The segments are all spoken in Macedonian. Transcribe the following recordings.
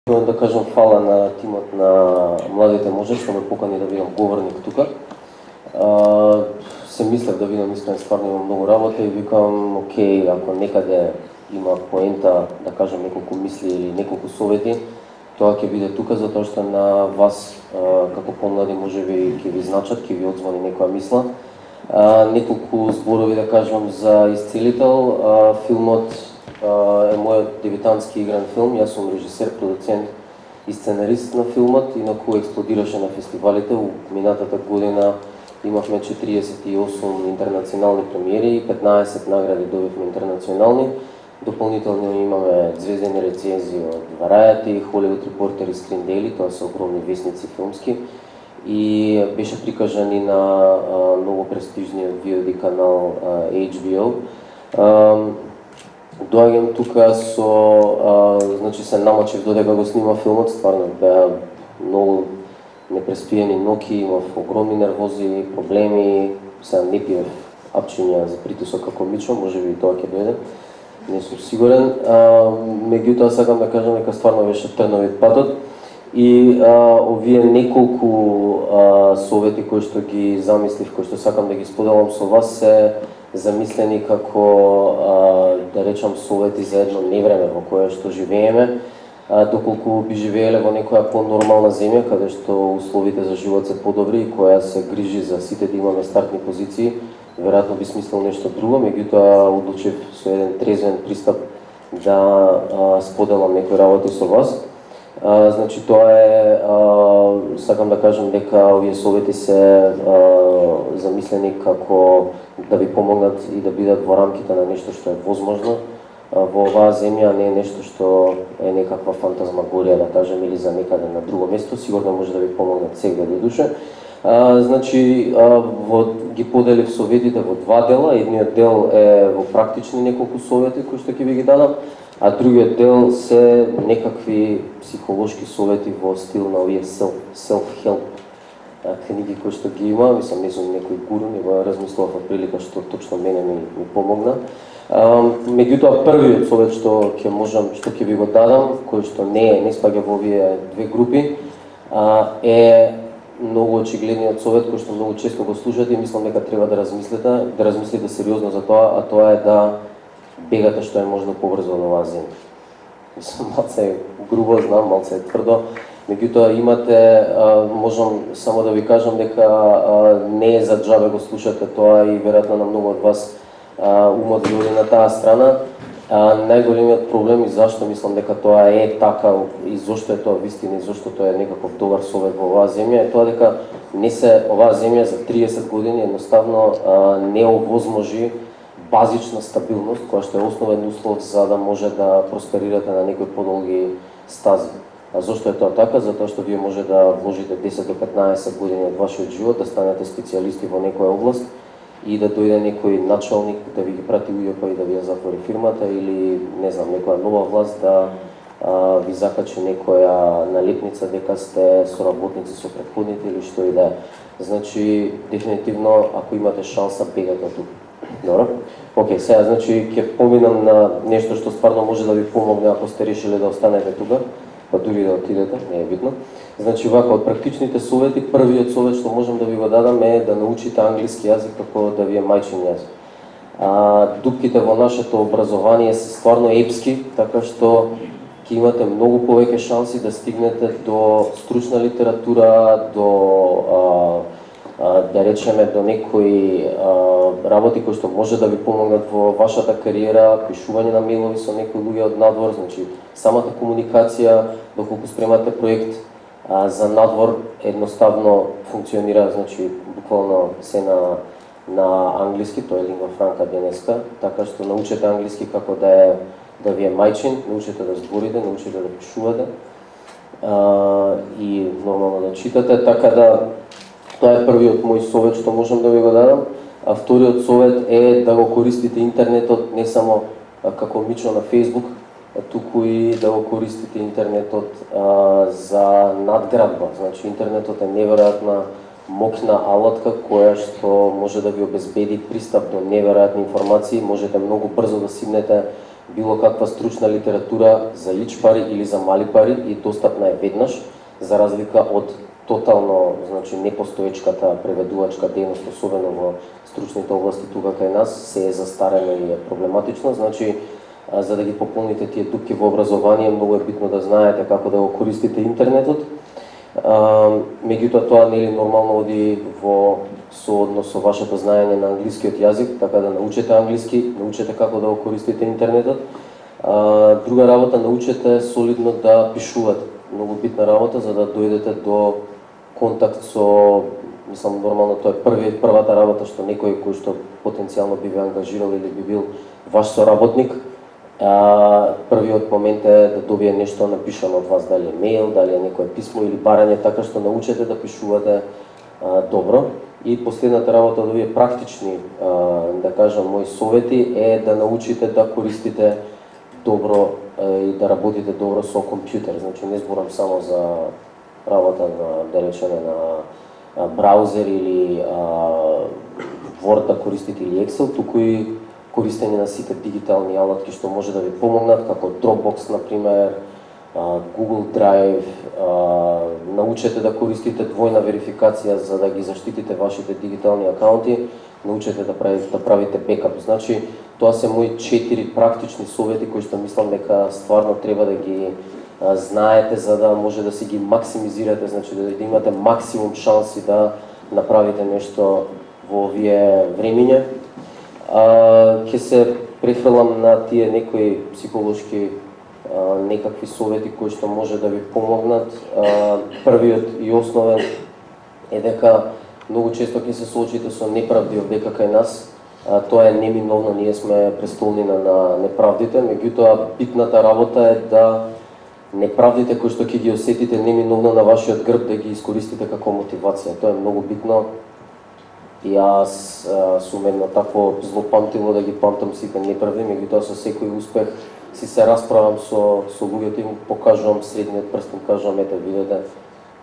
Да кажам фала на тимот на Младите може што ме покани да бидам говорник тука. Се мислев да бидам искрен, стварно имам многу работа и викам, окей, ако некаде има поента да кажам неколку мисли или неколку совети, тоа ќе биде тука затоа што на вас како помлади можеби ќе ви значат, ќе ви одзвони некоја мисла. Неколку зборови да кажам за Исцелител. Филмот е мојот дебютантски игран филм. Јас сум режисер, продуцент и сценарист на филмот, инаку експлодираше на фестивалите. Минатата година имавме 48 интернационални премиери и 15 награди добивме интернационални. Дополнително имаме звездени рецензии од Variety, Hollywood Reporter и Screen Daily, тоа се огромни весници филмски. И беше прикажан и на многу престижниот VOD канал HBO. Доаѓам тука со, значи се намачив додека го снима филмот, стварно беа многу непреспиени ноќи, имав огромни нервози, проблеми, сега не пиев апчиња за притисок како мичо, можеби и тоа ќе дојде, не сум сигурен. Меѓутоа сакам да кажам дека стварно беше трновит патот и овие неколку совети кои што ги замислив, кои што сакам да ги споделам со вас се замислени како, да речам, совети за едно невреме во кое што живееме, доколку би живееле во некоја по-нормална земја, каде што условите за живот се подобри и која се грижи за сите да имаме стартни позиции, веројатно би смислил нешто друго, меѓутоа одлучив со еден трезвен пристап да споделам некои работи со вас. Значи тоа е, сакам да кажам дека овие совети се замислени како да ви помогнат и да бидат во рамките на нешто што е возможно во оваа земја, не е нешто што е некаква фантазмагорија, да кажем, или за некаде на друго место, сигурно може да ви помогнат сега до душе. Значи, ги поделив советите во два дела. Едниот дел е во практични неколку совети кои што ќе ви ги дадам, а другиот дел се некакви психолошки совети во стил на овие self-help книги кои што ги има. Мислам, не сум некој гуру, него размислував од прилика што точно мене ми помогна. Меѓутоа, првиот совет што ќе ви го дадам, кој што не спаѓа во овие две групи, е многу очигледниот совет кој што многу често го слушате и мислам дека треба да размислите сериозно за тоа, а тоа е да бегате што е можно побрзо од оваа земја. Мислам, малце грубо, знам, малце тврдо, меѓутоа имате, можам само да ви кажам дека не е за џабе го слушате тоа и веројатно на многу од вас умот ви оди на таа страна. Најголемиот проблем и зашто мислам дека тоа е така и зошто е тоа вистина и зошто тоа е некаков добар совет во оваа земја е тоа дека оваа земја за 30 години едноставно не овозможи базична стабилност, која што е основен услов за да може да просперирате на некои подолги стази. А зошто е тоа така? Затоа што вие може да вложите 10 до 15 години од вашиот живот, да станете специјалисти во некоја област и да дојде некој началник да ви ги прати ујопа и да ви ја затвори фирмата, или не знам, некоја нова власт да ви закачи некоја налепница дека сте соработници со претходните или што и да е. Значи, дефинитивно, ако имате шанса, бегате тука. Добро? Океј, сега, значи, ќе поминам на нешто што стварно може да ви помогне ако сте решили да останете тука, па дури да отидете, не е битно. Значи, вака, од практичните совети, првиот совет што можам да ви го дадам е да научите англиски јазик како да ви е мајчин јазик. Дупките во нашето образование се стварно епски, така што ќе имате многу повеќе шанси да стигнете до стручна литература, до да речеме до некои работи кои што може да ви помогнат во вашата кариера, пишување на мејлови со некои луѓе од надвор, значи самата комуникација, доколку спремате проект за надвор, едноставно функционира, значи буквално се на англиски, тоа е лингва франка денеска, така што научете англиски како да ви е мајчин, научите да зборите, научите да пишувате и нормално да читате, така да тоа е првиот мој совет што можам да ви го дадам. А вториот совет е да го користите интернетот не само како мичо на Facebook, туку и да го користите интернетот за надградба. Значи, интернетот е неверојатна моќна алатка која што може да ви обезбеди пристап до неверојатни информации, можете многу брзо да стигнете било каква стручна литература за ич пари или за мали пари и достапна е веднаш, за разлика од тотално, значи непостоечката преведувачка дејност, особено во стручните области тука кај нас, се е застарено и е проблематично. Значи, за да ги пополните тие дупки во образование, многу е битно да знаете како да го користите интернетот. Меѓутоа тоа нели нормално оди во сооднос со вашето знаење на англискиот јазик, така да научите англиски, научете како да го користите интернетот. Друга работа, научете солидно да пишувате. Многу битна работа за да дојдете до контакт со, мислам, нормално тоа е првата работа што некој кој што потенцијално би ве ангажирал или би бил ваш соработник, првиот момент е да добие нешто напишано од вас, дали е мејл, дали е некое писмо или барање, така што научете да пишувате добро. И последната работа од овие практични, да кажам, мои совети е да научите да користите добро и да работите добро со компјутер. Значи не зборам само за работа на, да речеме, на браузер или Word да користите или Excel, туку и користење на сите дигитални алатки што може да ви помогнат, како Dropbox, например, Google Drive. Научете да користите двојна верификација за да ги заштитите вашите дигитални акаунти, научете да правите бекап. Значи, тоа се мои 4 практични совети кои што мислам дека стварно треба да ги знаете за да може да си ги максимизирате, значи да имате максимум шанси да направите нешто во овие времиња. Ќе се префрлам на тие некои психолошки некакви совети кои што може да ви помогнат. Првиот и основен е дека многу често ќе се соочите со неправди овдека кај нас. Тоа е неминовно, ние сме престолнина на неправдите, меѓутоа битната работа е да неправдите кои што ќе ги осетите неминовно на вашиот грб да ги искористите како мотивација. Тоа е многу битно. И јас сум едно такво злопамтило да ги памтам сите неправди, меѓутоа со секој успех си се расправам со луѓето и му покажувам средниот прст, им кажувам, ете, видете,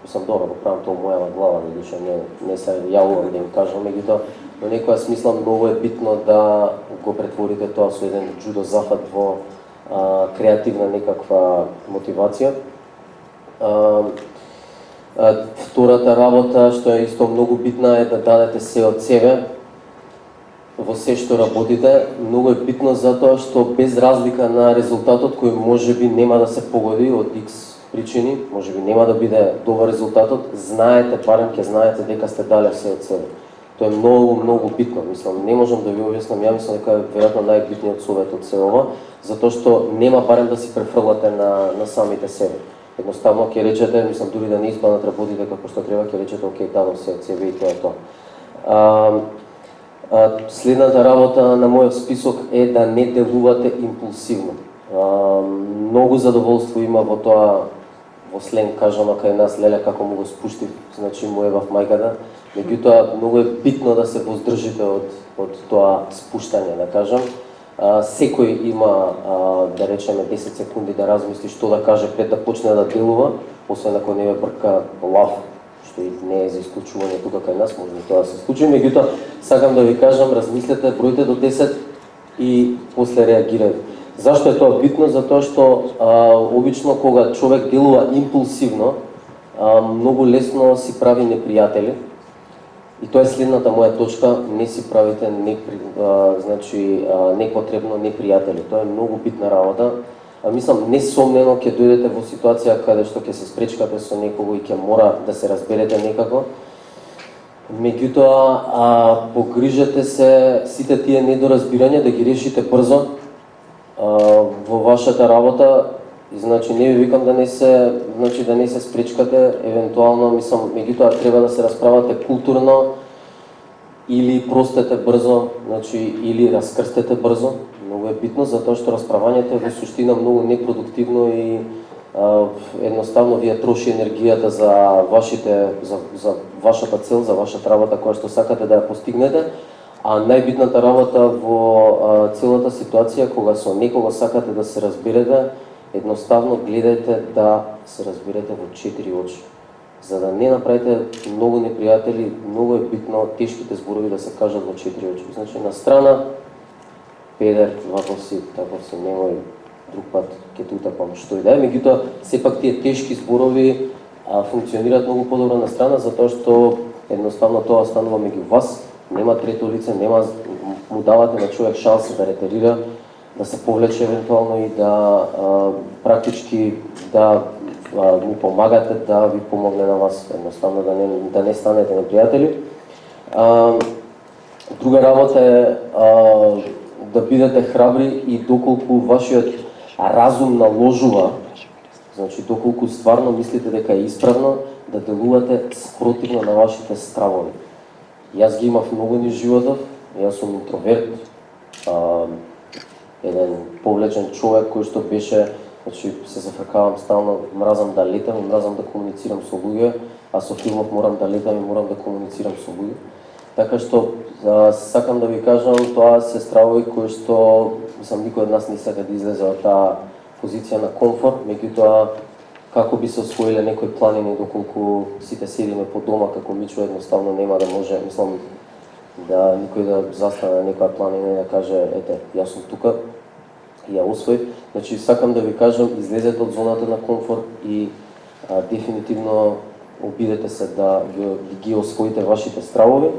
сум добро, го правам тоа мојава глава, додуше не се јавувам да им кажам, меѓутоа во некоја смисла многу е битно да го претворите тоа со еден џудо зафат во креативна некаква мотивација. Втората работа, што е исто многу битна, е да дадете се од себе во се што работите. Многу е битно затоа што без разлика на резултатот кој можеби нема да се погоди од X причини, можеби нема да биде добар резултатот, знаете, барем ќе знаете дека сте дале се од себе. Тоа е многу битно, мислам, не можам да ви објаснам, ја мислам дека е веројатно најбитниот совет од се ова, затоа што нема барем да си префрлате на самите себе. Едноставно ќе речете, мислам, дури да не испаднат работите како што треба, ќе речете, окей, дадам се од себе и тоа е тоа. Следната работа на мојот список е да не делувате импулсивно. Многу задоволство има во тоа, во сленг кажано кај нас, леле како му го спуштив, значи му ебав мајката. Меѓутоа многу е битно да се воздржите од тоа спуштање, да кажам. Секој има, да речеме, 10 секунди да размисли што да каже пред да почне да делува, освен ако не ве брка лав, што и не е за исклучување тука кај нас, може и тоа да се случи. Меѓутоа, сакам да ви кажам, размислете, бројте до 10 и после реагирајте. Зашто е тоа битно? Затоа што обично кога човек делува импулсивно, многу лесно си прави непријатели. И тоа е следната моја точка, не си правите непотребно непријатели. Тоа е многу битна работа. Мислам, несомнено ќе дојдете во ситуација каде што ќе се спречкате со некого и ќе мора да се разберете некако. Меѓутоа, погрижете се сите тие недоразбирања да ги решите брзо во вашата работа. Значи не ви викам да не се спречкате, евентуално, мислам, меѓутоа треба да се расправате културно или простете брзо, значи или раскрстете брзо. Многу е битно затоа што расправањето е во суштина многу непродуктивно и едноставно вие троши енергијата за вашата цел, за вашата работа која што сакате да ја постигнете. А најбитната работа во целата ситуација кога со некого сакате да се разберете, едноставно гледајте да се разберете во 4 очи. За да не направите многу непријатели, многу е битно тешките зборови да се кажат во 4 очи. Значи, на страна педер, ваков си, немој друг пат ќе те утапам што и да е. Меѓутоа, сепак тие тешки зборови функционираат многу подобро на страна, затоа што едноставно тоа станува меѓу вас, нема трето лице, нема му давате на човек шанса да ретерира, да се повлече евентуално и да практички да му помагате да ви помогне на вас, едноставно да не станете непријатели. Друга работа е да бидете храбри и доколку вашиот разум наложува, значи доколку стварно мислите дека е исправно, да делувате спротивно на вашите стравови. Јас ги имав многу низ животов, јас сум интроверт, еден повлечен човек кој што беше, значи се зафркавам стално, мразам да летам и мразам да комуницирам со луѓе, а со филмов морам да летам и морам да комуницирам со луѓе. Така што сакам да ви кажам, тоа се стравови кои што мислам никој од нас не сака да излезе од таа позиција на комфорт, меѓутоа како би се освоиле некои планини доколку сите седиме по дома како Мичо, едноставно нема да може, мислам, да никој да застане на некоја планина и да каже, ете, јас сум тука и ја освои. Значи, сакам да ви кажам, излезете од зоната на комфорт и дефинитивно обидете се да ги освоите вашите стравови.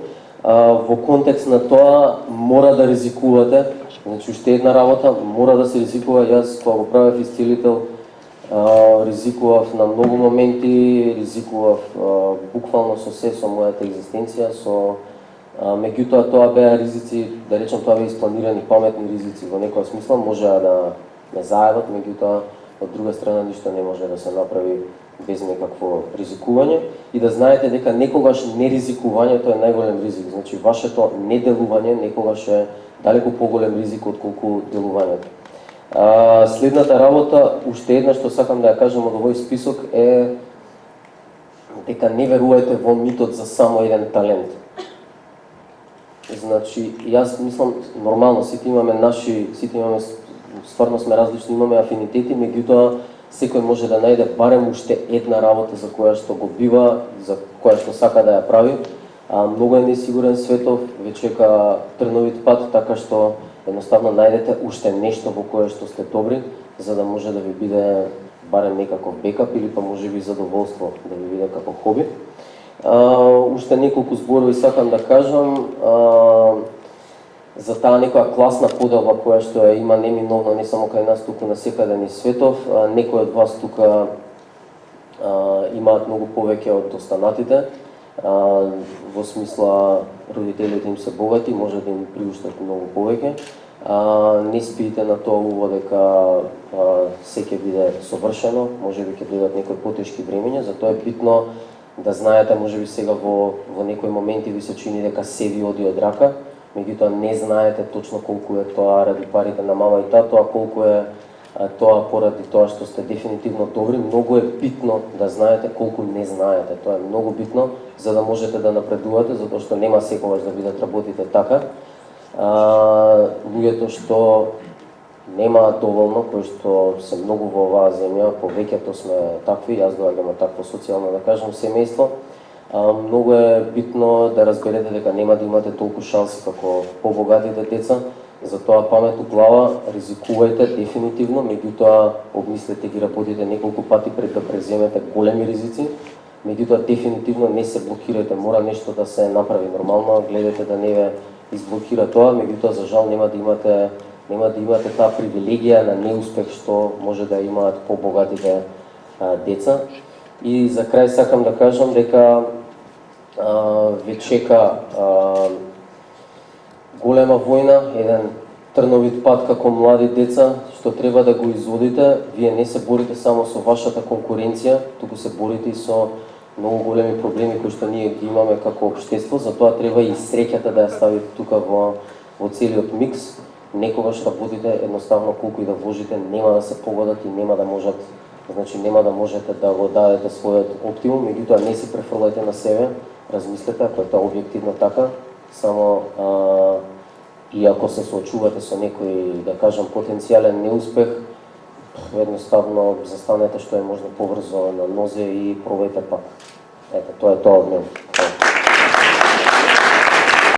Во контекст на тоа, мора да ризикувате. Значи, уште една работа, мора да се ризикува. Јас, кога го правев исцелител, ризикував на многу моменти, ризикував буквално со се, со мојата екзистенција, меѓутоа тоа беа ризици, да речем тоа беа испланирани паметни ризици во некоја смисла, можеа да не заебат, меѓутоа од друга страна ништо не може да се направи без некакво ризикување и да знаете дека некогаш неризикувањето е најголем ризик. Значи вашето неделување некогаш е далеку поголем ризик отколку делувањето. Следната работа, уште една што сакам да ја кажам од овој список е дека не верувајте во митот за само еден талент. Значи, јас мислам, нормално, сите имаме стварно сме различни, имаме афинитети, меѓутоа секој може да најде барем уште една работа за која што го бива, за која што сака да ја прави. Многу е несигурен светов, веќе чека трновит пат, така што едноставно најдете уште нешто во кое што сте добри, за да може да ви биде барем некаков бекап или па може би задоволство да ви биде како хоби. Уште неколку зборови сакам да кажам за таа некоја класна поделба која што ја има неминовно не само кај нас, туку на секаде низ светов. Некои од вас тука имаат многу повеќе од останатите, во смисла родителите им се богати, може да им приуштат многу повеќе. Не спиите на тоа уво дека се ќе биде совршено, може би ќе дојдат некои потешки времења, затоа е битно да знаете, може би сега во некои моменти ви се чини дека се ви оди од рака, меѓутоа не знаете точно колку е тоа ради парите на мама и тато, а колку е тоа поради тоа што сте дефинитивно добри. Многу е битно да знаете колку не знаете. Тоа е многу битно за да можете да напредувате, затоа што нема секогаш да бидат работите така. Луѓето што немаат доволно, кои што се многу во оваа земја, повеќето сме такви, јас доаѓам од такво социјално, да кажам, семејство. Многу е битно да разберете дека нема да имате толку шанси како побогатите деца, затоа памет у глава, ризикувајте дефинитивно, меѓутоа обмислете ги работите неколку пати пред да преземете големи ризици, меѓутоа дефинитивно не се блокирајте, мора нешто да се направи нормално, гледате да не ве изблокира тоа, меѓутоа за жал нема да имате таа привилегија на неуспех што може да имаат побогатите деца. И за крај сакам да кажам дека ве чека голема војна, еден трновит пат како млади деца, што треба да го изводите. Вие не се борите само со вашата конкуренција, туку се борите и со многу големи проблеми кои што ние ги имаме како општество, затоа треба и среќата да ја ставите тука во целиот микс. Некогаш работите едноставно колку и да вложите нема да се погодат и нема да можете да го дадете својот оптимум, меѓутоа не се префрлајте на себе, размислете ако е тоа објективно така, само и ако се соочувате со некој, да кажам, потенцијален неуспех, едноставно застанете што е можно побрзо на нозе и пробајте пак. Ето, тоа е тоа од мене.